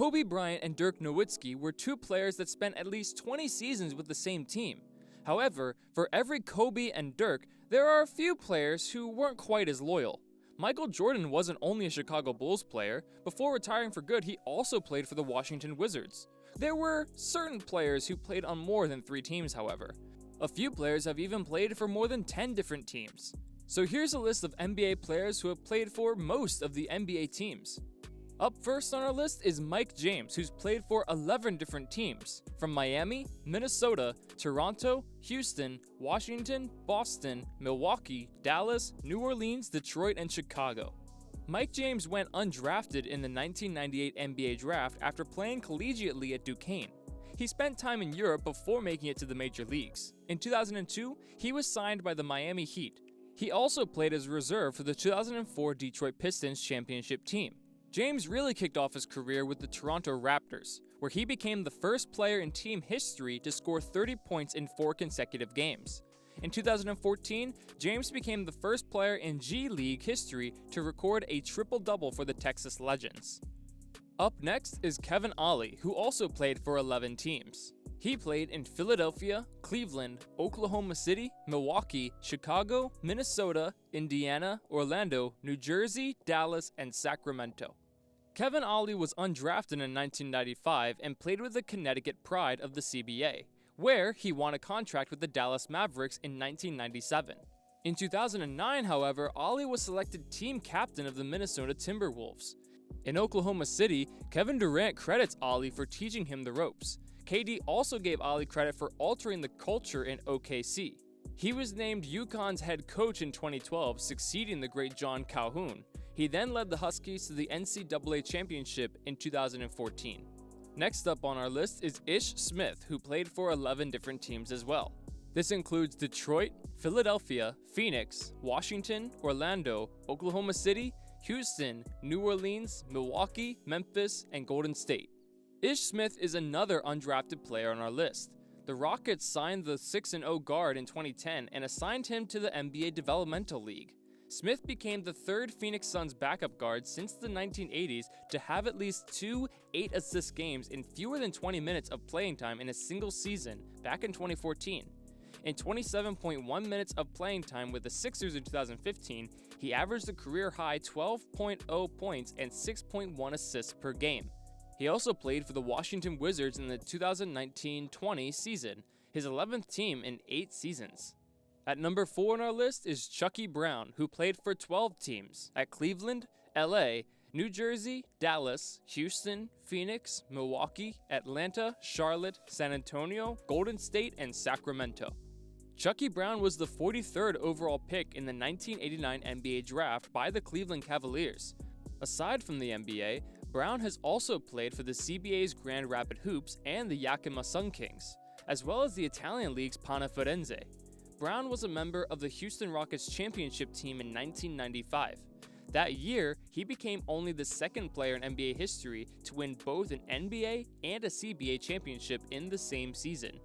Kobe Bryant and Dirk Nowitzki were two players that spent at least 20 seasons with the same team. However, for every Kobe and Dirk, there are a few players who weren't quite as loyal. Michael Jordan wasn't only a Chicago Bulls player. Before retiring for good, he also played for the Washington Wizards. There were certain players who played on more than 3 teams, however. A few players have even played for more than 10 different teams. So here's a list of NBA players who have played for most of the NBA teams. Up first on our list is Mike James, who's played for 11 different teams, from Miami, Minnesota, Toronto, Houston, Washington, Boston, Milwaukee, Dallas, New Orleans, Detroit, and Chicago. Mike James went undrafted in the 1998 NBA draft after playing collegiately at Duquesne. He spent time in Europe before making it to the major leagues. In 2002, he was signed by the Miami Heat. He also played as a reserve for the 2004 Detroit Pistons championship team. James really kicked off his career with the Toronto Raptors, where he became the first player in team history to score 30 points in 4 consecutive games. In 2014, James became the first player in G League history to record a triple-double for the Texas Legends. Up next is Kevin Ollie, who also played for 11 teams. He played in Philadelphia, Cleveland, Oklahoma City, Milwaukee, Chicago, Minnesota, Indiana, Orlando, New Jersey, Dallas, and Sacramento. Kevin Ollie was undrafted in 1995 and played with the Connecticut Pride of the CBA, where he won a contract with the Dallas Mavericks in 1997. In 2009, however, Ollie was selected team captain of the Minnesota Timberwolves. In Oklahoma City, Kevin Durant credits Ollie for teaching him the ropes. KD also gave Ollie credit for altering the culture in OKC. He was named UConn's head coach in 2012, succeeding the great John Calhoun. He then led the Huskies to the NCAA championship in 2014. Next up on our list is Ish Smith, who played for 11 different teams as well. This includes Detroit, Philadelphia, Phoenix, Washington, Orlando, Oklahoma City, Houston, New Orleans, Milwaukee, Memphis, and Golden State. Ish Smith is another undrafted player on our list. The Rockets signed the 6-0 guard in 2010 and assigned him to the NBA Developmental League. Smith became the third Phoenix Suns backup guard since the 1980s to have at least 2 8-assist games in fewer than 20 minutes of playing time in a single season back in 2014. In 27.1 minutes of playing time with the Sixers in 2015, he averaged a career-high 12.0 points and 6.1 assists per game. He also played for the Washington Wizards in the 2019-20 season, his 11th team in 8 seasons. At number 4 on our list is Chucky Brown, who played for 12 teams at Cleveland, LA, New Jersey, Dallas, Houston, Phoenix, Milwaukee, Atlanta, Charlotte, San Antonio, Golden State, and Sacramento. Chucky Brown was the 43rd overall pick in the 1989 NBA draft by the Cleveland Cavaliers. Aside from the NBA, Brown has also played for the CBA's Grand Rapid Hoops and the Yakima Sun Kings, as well as the Italian League's Pana Firenze. Brown was a member of the Houston Rockets championship team in 1995. That year, he became only the second player in NBA history to win both an NBA and a CBA championship in the same season.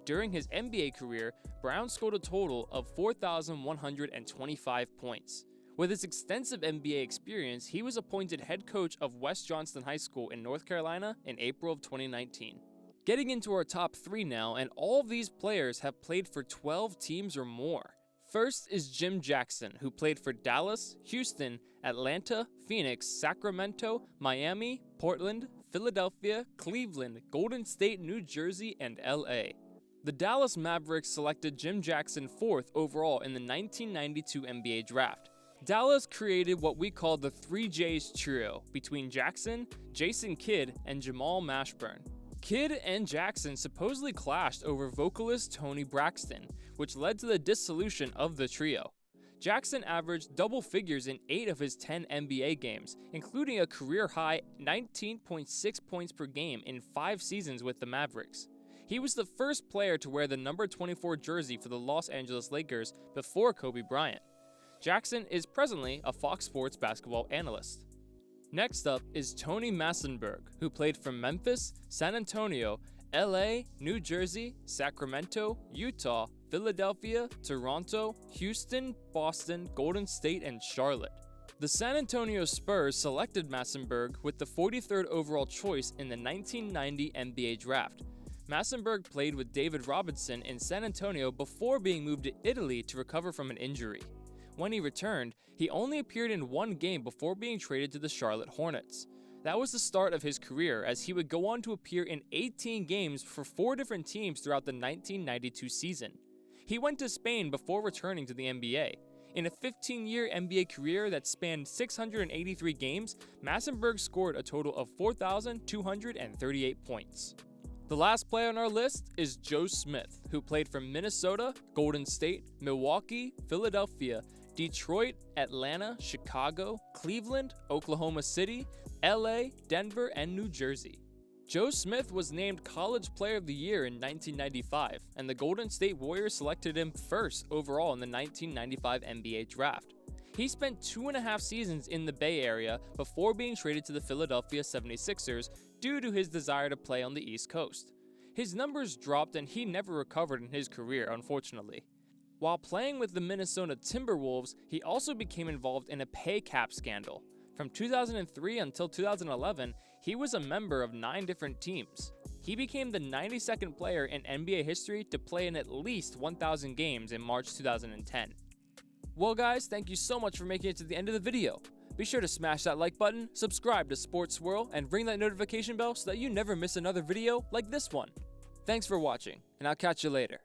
During his NBA career, Brown scored a total of 4,125 points. With his extensive NBA experience, he was appointed head coach of West Johnston High School in North Carolina in April of 2019. Getting into our top 3 now, and all of these players have played for 12 teams or more. First is Jim Jackson, who played for Dallas, Houston, Atlanta, Phoenix, Sacramento, Miami, Portland, Philadelphia, Cleveland, Golden State, New Jersey, and LA. The Dallas Mavericks selected Jim Jackson 4th overall in the 1992 NBA draft. Dallas created what we call the 3Js trio between Jackson, Jason Kidd, and Jamal Mashburn. Kidd and Jackson supposedly clashed over vocalist Toni Braxton, which led to the dissolution of the trio. Jackson averaged double figures in 8 of his 10 NBA games, including a career-high 19.6 points per game in 5 seasons with the Mavericks. He was the first player to wear the number 24 jersey for the Los Angeles Lakers before Kobe Bryant. Jackson is presently a Fox Sports basketball analyst. Next up is Tony Massenburg, who played for Memphis, San Antonio, LA, New Jersey, Sacramento, Utah, Philadelphia, Toronto, Houston, Boston, Golden State, and Charlotte. The San Antonio Spurs selected Massenburg with the 43rd overall choice in the 1990 NBA Draft. Massenburg played with David Robinson in San Antonio before being moved to Italy to recover from an injury. When he returned, he only appeared in one game before being traded to the Charlotte Hornets. That was the start of his career, as he would go on to appear in 18 games for 4 different teams throughout the 1992 season. He went to Spain before returning to the NBA. In a 15-year NBA career that spanned 683 games, Massenburg scored a total of 4,238 points. The last player on our list is Joe Smith, who played for Minnesota, Golden State, Milwaukee, Philadelphia, Detroit, Atlanta, Chicago, Cleveland, Oklahoma City, LA, Denver, and New Jersey. Joe Smith was named College Player of the Year in 1995, and the Golden State Warriors selected him first overall in the 1995 NBA Draft. He spent 2.5 seasons in the Bay Area before being traded to the Philadelphia 76ers due to his desire to play on the East Coast. His numbers dropped and he never recovered in his career, unfortunately. While playing with the Minnesota Timberwolves, he also became involved in a pay cap scandal. From 2003 until 2011, he was a member of 9 different teams. He became the 92nd player in NBA history to play in at least 1,000 games in March 2010. Well guys, thank you so much for making it to the end of the video. Be sure to smash that like button, subscribe to Sports Swirl, and ring that notification bell so that you never miss another video like this one. Thanks for watching, and I'll catch you later.